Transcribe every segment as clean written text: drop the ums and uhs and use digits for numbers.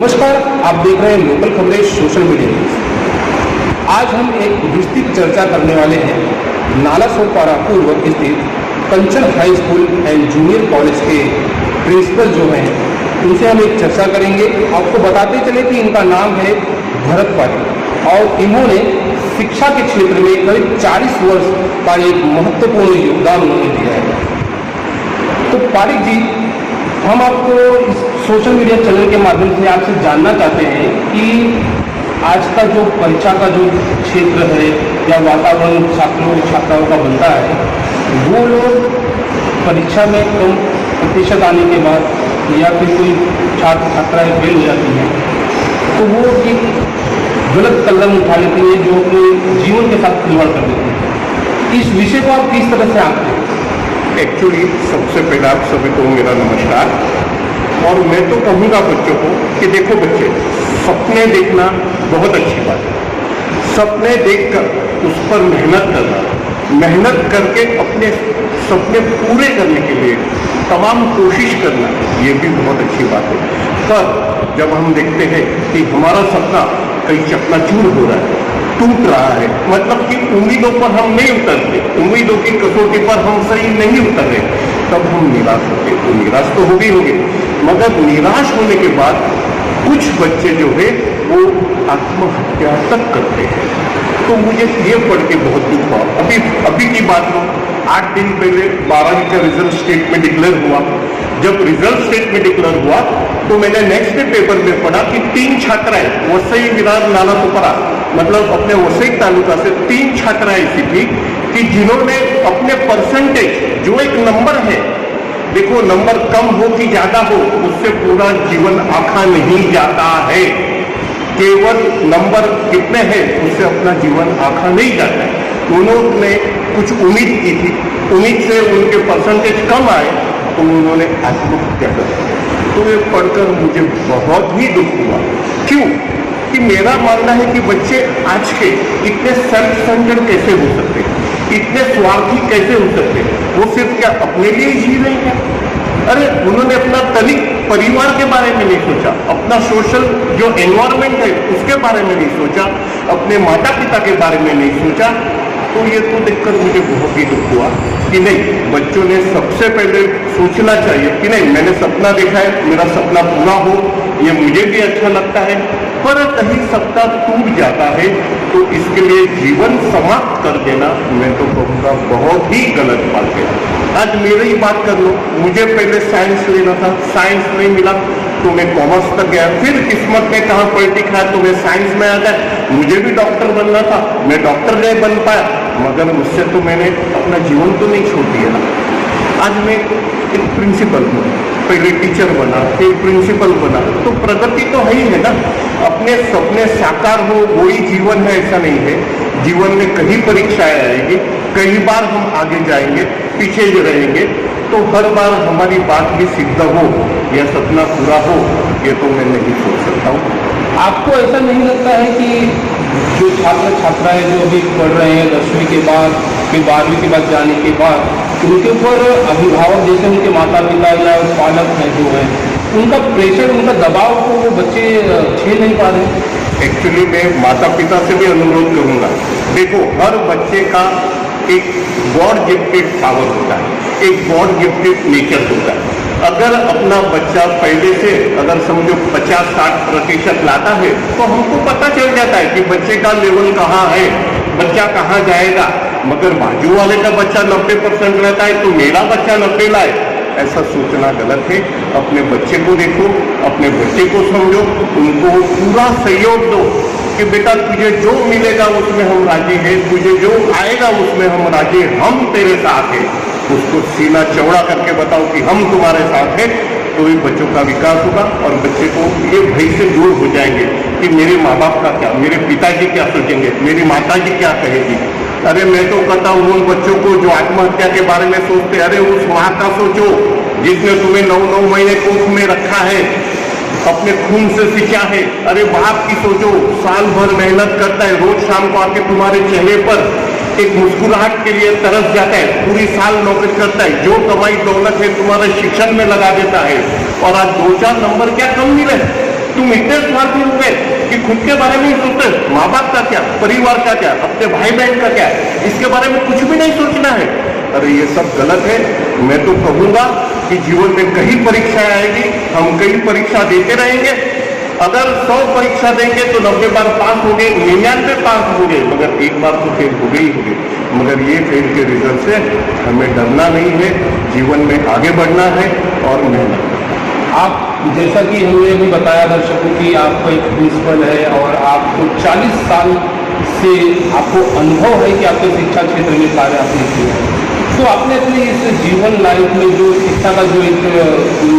नमस्कार, आप देख रहे हैं लोकल खबरें सोशल मीडिया न्यूज। आज हम एक विस्तृत चर्चा करने वाले हैं नाला सोपारा पूर्व स्थित Kanchan high school and junior college के प्रिंसिपल जो हैं उनसे हम एक चर्चा करेंगे। आपको बताते चले कि इनका नाम है भरत पारिक और इन्होंने शिक्षा के क्षेत्र में करीब 40 वर्ष का एक महत्वपूर्ण योगदान उन्होंने दिया है। तो पारिक जी, हम आपको इस सोशल मीडिया चैनल के माध्यम से आपसे जानना चाहते हैं कि आज का जो परीक्षा का जो क्षेत्र है या वातावरण छात्रों छात्राओं का बनता है, वो लोग परीक्षा में कम प्रतिशत आने के बाद या फिर कोई छात्र छात्राएँ फेल हो जाती हैं तो वो एक गलत कदम उठा लेती हैं जो अपने जीवन के साथ खिलवाड़ कर देते हैं। इस विषय को आप किस तरह से आंकते हैं? एक्चुअली सबसे पहले आप सभी को मेरा नमस्कार। और मैं तो कहूँगा बच्चों को कि देखो बच्चे, सपने देखना बहुत अच्छी बात है। सपने देखकर उस पर मेहनत करना, मेहनत करके अपने सपने पूरे करने के लिए तमाम कोशिश करना, ये भी बहुत अच्छी बात है। पर जब हम देखते हैं कि हमारा सपना कहीं चकनाचूर हो रहा है, टूट रहा है, मतलब कि उम्मीदों पर हम नहीं उतरते, उम्मीदों की कसौटी पर हम सही नहीं उतरे, तब हम निराश होते। तो निराश तो होगी, मगर निराश होने के बाद कुछ बच्चे जो है वो आत्महत्या तक करते हैं। तो मुझे ये पढ़ के बहुत दुख हुआ। अभी की बात हो, 8 दिन पहले 12वीं का रिजल्ट स्टेट में डिक्लेयर हुआ। जब रिजल्ट स्टेट में डिक्लेयर हुआ तो मैंने नेक्स्ट डे पेपर में पढ़ा कि 3 छात्राएं वसई विरार नाला सोपारा, मतलब अपने वसई तालुका से 3 छात्राएं ऐसी थी कि जिन्होंने अपने परसेंटेज, जो एक नंबर है, देखो नंबर कम हो कि ज्यादा हो उससे पूरा जीवन आखा नहीं जाता है। केवल नंबर कितने हैं उससे अपना जीवन आखा नहीं जाता है। उन्होंने कुछ उम्मीद की थी, उम्मीद से उनके परसेंटेज कम आए तो उन्होंने आत्महत्या कर दी। तो ये पढ़कर मुझे बहुत ही दुख हुआ। क्यों? कि मेरा मानना है कि बच्चे आज के इतने सेल्फ सेंटर्ड कैसे हो सकते हैं, इतने स्वार्थी कैसे हो सकते हैं? वो सिर्फ क्या अपने लिए ही जी रहे हैं? अरे उन्होंने अपना तनिक परिवार के बारे में नहीं सोचा, अपना सोशल जो एनवायरमेंट है उसके बारे में नहीं सोचा, अपने माता पिता के बारे में नहीं सोचा। तो ये तो देखकर मुझे बहुत ही दुख हुआ कि नहीं, बच्चों ने सबसे पहले सोचना चाहिए कि नहीं, मैंने सपना देखा है, मेरा सपना पूरा हो, ये मुझे भी अच्छा लगता है। पर कहीं सपना टूट जाता है तो इसके लिए जीवन समाप्त कर देना, मैं तो कहूँगा बहुत ही गलत बात है। आज मेरी ही बात कर लो, मुझे पहले साइंस लेना था, साइंस नहीं मिला तो मैं कॉमर्स तक गया, फिर किस्मत में कहाँ पलटी खाया तो मैं साइंस में आ गया। मुझे भी डॉक्टर बनना था, मैं डॉक्टर नहीं बन पाया, मगर मुझसे तो मैंने अपना जीवन तो नहीं छोड़ दिया ना। आज मैं एक प्रिंसिपल हूँ, पहले टीचर बना, फिर प्रिंसिपल बना, तो प्रगति तो है ही है ना। अपने सपने साकार हो वही जीवन है, ऐसा नहीं है। जीवन में कई परीक्षाएं आएगी, कई बार हम आगे जाएंगे, पीछे जो रहेंगे, तो हर बार हमारी बात भी सिद्ध हो या सपना पूरा हो, ये तो मैं नहीं सोच सकता हूँ। आपको ऐसा नहीं लगता है कि जो छात्र छात्राएं जो अभी पढ़ रहे हैं 10वीं के बाद फिर 12वीं के बाद जाने के बाद, उनके ऊपर अभिभावक जैसे उनके माता पिता या पालक हैं जो हैं, उनका प्रेशर, उनका दबाव को वो बच्चे झेल नहीं पा रहे? एक्चुअली मैं माता पिता से भी अनुरोध करूंगा, देखो हर बच्चे का एक गॉड गिफ्टेड पावर होता है, एक गॉड गिफ्टेड नेचर होता है। अगर अपना बच्चा पहले से अगर समझो 50-60% लाता है तो हमको पता चल जाता है कि बच्चे का लेवल कहाँ है, बच्चा कहाँ जाएगा। मगर बाजू वाले का बच्चा 90% रहता है तो मेरा बच्चा 90 लाए, ऐसा सोचना गलत है। अपने बच्चे को देखो, अपने बच्चे को समझो, उनको पूरा सहयोग दो कि बेटा तुझे जो मिलेगा उसमें हम राजी हैं, तुझे जो आएगा उसमें हम राजी हैं, हम तेरे साथ हैं। उसको सीना चौड़ा करके बताओ कि हम तुम्हारे साथ हैं, तो ही बच्चों का विकास होगा और बच्चे को ये भय से दूर हो जाएंगे कि मेरे माँ बाप का क्या, मेरे पिताजी क्या सोचेंगे, मेरी माताजी क्या कहेगी। अरे मैं तो कहता हूँ उन बच्चों को जो आत्महत्या के बारे में सोचते, अरे उस माँ का सोचो जिसने तुम्हें 9-9 महीने कोख में रखा है, अपने खून से सींचा है। अरे बाप की सोचो, साल भर मेहनत करता है, रोज शाम को आके तुम्हारे चेहरे पर एक मुस्कुराहट के लिए तरस जाता है, पूरी साल नौकरी करता है, जो कमाई दौलत है तुम्हारे शिक्षण में लगा देता है, और आज 2-4 नंबर क्या कम मिले, तुम इतने स्वार्थी हो गए कि खुद के बारे में ही सोचते, माँ बाप का क्या, परिवार का क्या, अपने भाई बहन का क्या, इसके बारे में कुछ भी नहीं सोचना है। अरे ये सब गलत है। मैं तो कहूंगा कि जीवन में कई परीक्षाएं आएगी, हम कई परीक्षा देते रहेंगे। अगर 100 परीक्षा देंगे तो 90 बार पास होंगे, 99 पास होंगे, मगर एक बार तो फेल हो गई होगी। मगर ये फेल के रिजल्ट से हमें डरना नहीं है, जीवन में आगे बढ़ना है और मेहनत। आप जैसा कि हमने भी बताया दर्शकों कि आपका एक प्रिंसिपल है और आपको 40 साल से आपको अनुभव है कि आपके शिक्षा क्षेत्र में कार्य आपने किया है। तो आपने अपने इस जीवन लाइफ में जो शिक्षा का जो एक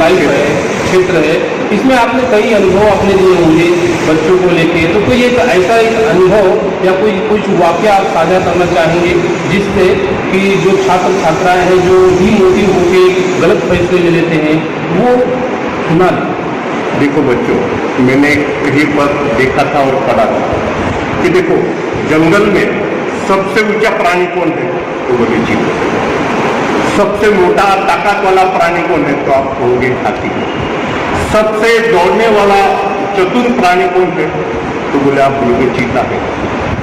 लाइफ है, क्षेत्र है, इसमें आपने कई अनुभव अपने लिए होंगे बच्चों को लेके। तो कोई एक ऐसा एक अनुभव या कोई कुछ वाकया आप साझा करना चाहेंगे जिससे कि जो छात्र छात्राएं हैं जो डिमोटिव होकर गलत फैसले ले लेते हैं वो सुना दें। देखो बच्चों, मैंने कहीं पर देखा था और पढ़ा था कि देखो जंगल में सबसे ऊंचा प्राणी कौन है, तो बोले चीता। सबसे मोटा ताकत वाला प्राणी कौन है, तो आप कहोगे हाथी। सबसे दौड़ने वाला चतुर प्राणी कौन है, तो बोले आप बोलोगे चीता है।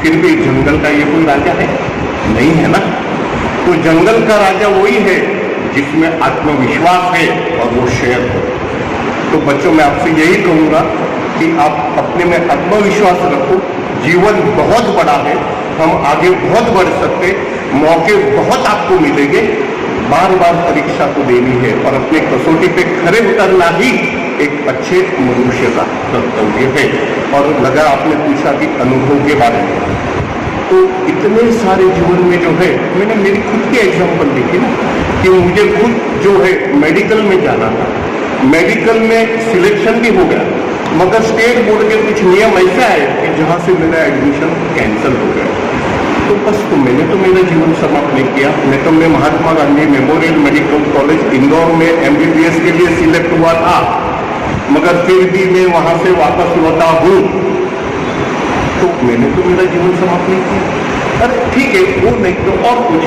फिर भी जंगल का ये कोई राजा है नहीं, है ना। तो जंगल का राजा वही है जिसमें आत्मविश्वास है और वो शेर है। तो बच्चों, मैं आपसे यही कहूंगा कि आप अपने में आत्मविश्वास रखो। जीवन बहुत बड़ा है, हम आगे बहुत बढ़ सकते, मौके बहुत आपको मिलेंगे। बार बार परीक्षा को देनी है और अपने कसौटी पे खरे उतरना ही एक अच्छे मनुष्य का कर्तव्य है। और लगा आपने पूछा कि अनुभव के बारे में, तो इतने सारे जीवन में जो है, मैंने मेरी खुद की एग्जाम्पल देखी ना कि मुझे खुद जो है मेडिकल में जाना था, मेडिकल में सिलेक्शन भी हो गया, मगर स्टेट बोर्ड के कुछ नियम ऐसे आए कि जहां से मेरा एडमिशन कैंसिल हो गया। तो बस तो मैंने तो मेरा जीवन समाप्त नहीं किया। नहीं तो मैं Mahatma Gandhi memorial medical college Indore में MBBS के लिए सिलेक्ट हुआ था, मगर फिर भी मैं वहां से वापस लौटा हूं। तो मैंने तो मेरा जीवन समाप्त नहीं किया। अरे ठीक है, वो नहीं तो और कुछ।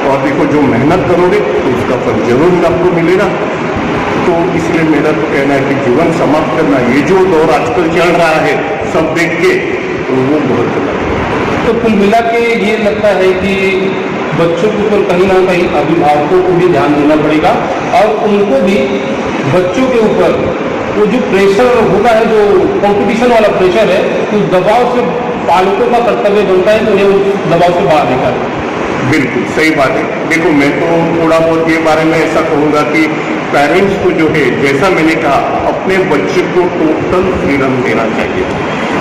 और देखो, जो मेहनत करोगे तो उसका फल जरूर आपको मिलेगा। तो इसलिए मेरा तो कहना है कि जीवन समाप्त करना, ये जो दौर आजकल चल रहा है सब देख के, तो वो बहुत गलत है। तो कुल मिला के ये लगता है कि बच्चों के ऊपर कहीं ना कहीं अभिभावकों को भी ध्यान देना पड़ेगा और उनको भी बच्चों के ऊपर वो जो प्रेशर होता है, जो कंपटीशन वाला प्रेशर है, उस दबाव से पालकों का कर्तव्य बनता है कि उन्हें उस दबाव से बाहर निकालें। बिल्कुल सही बात है। देखो, मैं तो थोड़ा बहुत ये बारे में ऐसा कहूँगा कि पेरेंट्स को जो है, जैसा मैंने कहा, अपने बच्चे को टोटल फ्रीडम देना चाहिए।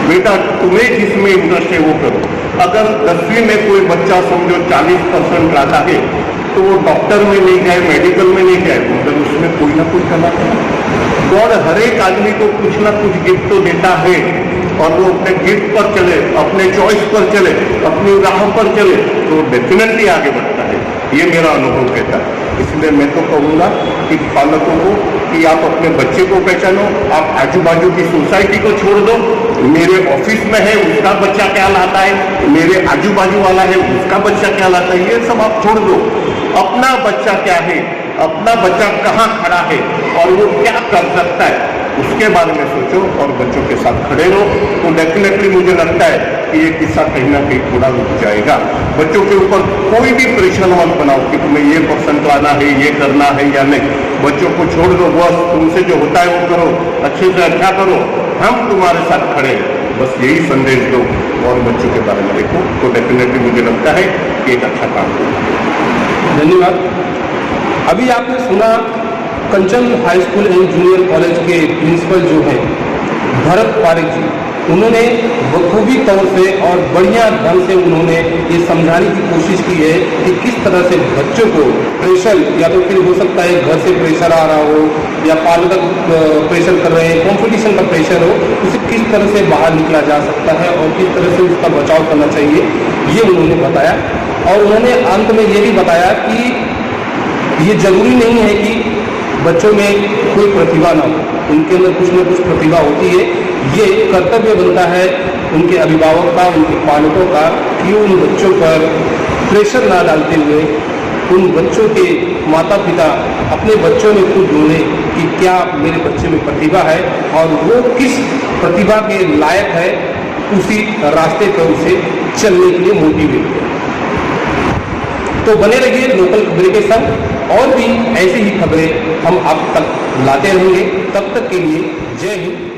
बेटा, तुम्हें जिसमें इंटरेस्ट है वो करो। अगर 10वीं में कोई बच्चा समझो 40% लाता है, तो वो डॉक्टर में नहीं जाए, मेडिकल में नहीं जाए, मगर उसमें कोई ना कोई कला है। गॉड हर एक आदमी को कुछ ना कुछ गिफ्ट तो देता है और वो अपने गिफ्ट पर चले, अपने चॉइस पर चले, अपनी राह पर चले, तो डेफिनेटली आगे बढ़ता है। ये मेरा अनुभव कहता है। इसलिए मैं तो कहूँगा कि पालकों को कि आप अपने बच्चे को पहचानो, आप आजू बाजू की सोसाइटी को छोड़ दो। मेरे ऑफिस में है उसका बच्चा क्या लाता है, मेरे आजू बाजू वाला है उसका बच्चा क्या लाता है, ये सब आप छोड़ दो। अपना बच्चा क्या है, अपना बच्चा कहाँ खड़ा है और वो क्या कर सकता है, उसके बारे में सोचो और बच्चों के साथ खड़े रहो। तो डेफिनेटली मुझे लगता है कि ये किस्सा कहीं ना कहीं थोड़ा रुक जाएगा। बच्चों के ऊपर कोई भी प्रेशर मत बनाओ कि तुम्हें ये परसेंट लाना है, ये करना है या नहीं। बच्चों को छोड़ दो, बस तुमसे जो होता है वो करो, अच्छे से अच्छा करो, हम तुम्हारे साथ खड़े हैं, बस यही संदेश दो और बच्चों के बारे में देखो। तो डेफिनेटली मुझे लगता है कि एक अच्छा काम होगा। धन्यवाद। अभी आपने सुना Kanchan high school and junior college के प्रिंसिपल जो हैं भरत पारेख जी, उन्होंने बखूबी तौर से और बढ़िया ढंग से उन्होंने ये समझाने की कोशिश की है कि किस तरह से बच्चों को प्रेशर, या तो फिर हो सकता है घर से प्रेशर आ रहा हो या पालक प्रेशर कर रहे हैं, कंपटीशन का प्रेशर हो, उसे किस तरह से बाहर निकला जा सकता है और किस तरह से उसका बचाव करना चाहिए, ये उन्होंने बताया। और उन्होंने अंत में ये भी बताया कि ये जरूरी नहीं है कि बच्चों में कोई प्रतिभा ना हो, उनके अंदर कुछ न कुछ प्रतिभा होती है। ये कर्तव्य बनता है उनके अभिभावक का, उनके पालकों का कि उन बच्चों पर प्रेशर ना डालते हुए उन बच्चों के माता पिता अपने बच्चों में खुद ढूंढें कि क्या मेरे बच्चे में प्रतिभा है और वो किस प्रतिभा के लायक है, उसी रास्ते पर उसे चलने के लिए मोटिवेट करें। तो बने रहिए लोकल खबरें के संग, और भी ऐसी ही खबरें हम आप तक लाते रहेंगे। तब तक के लिए जय हिंद।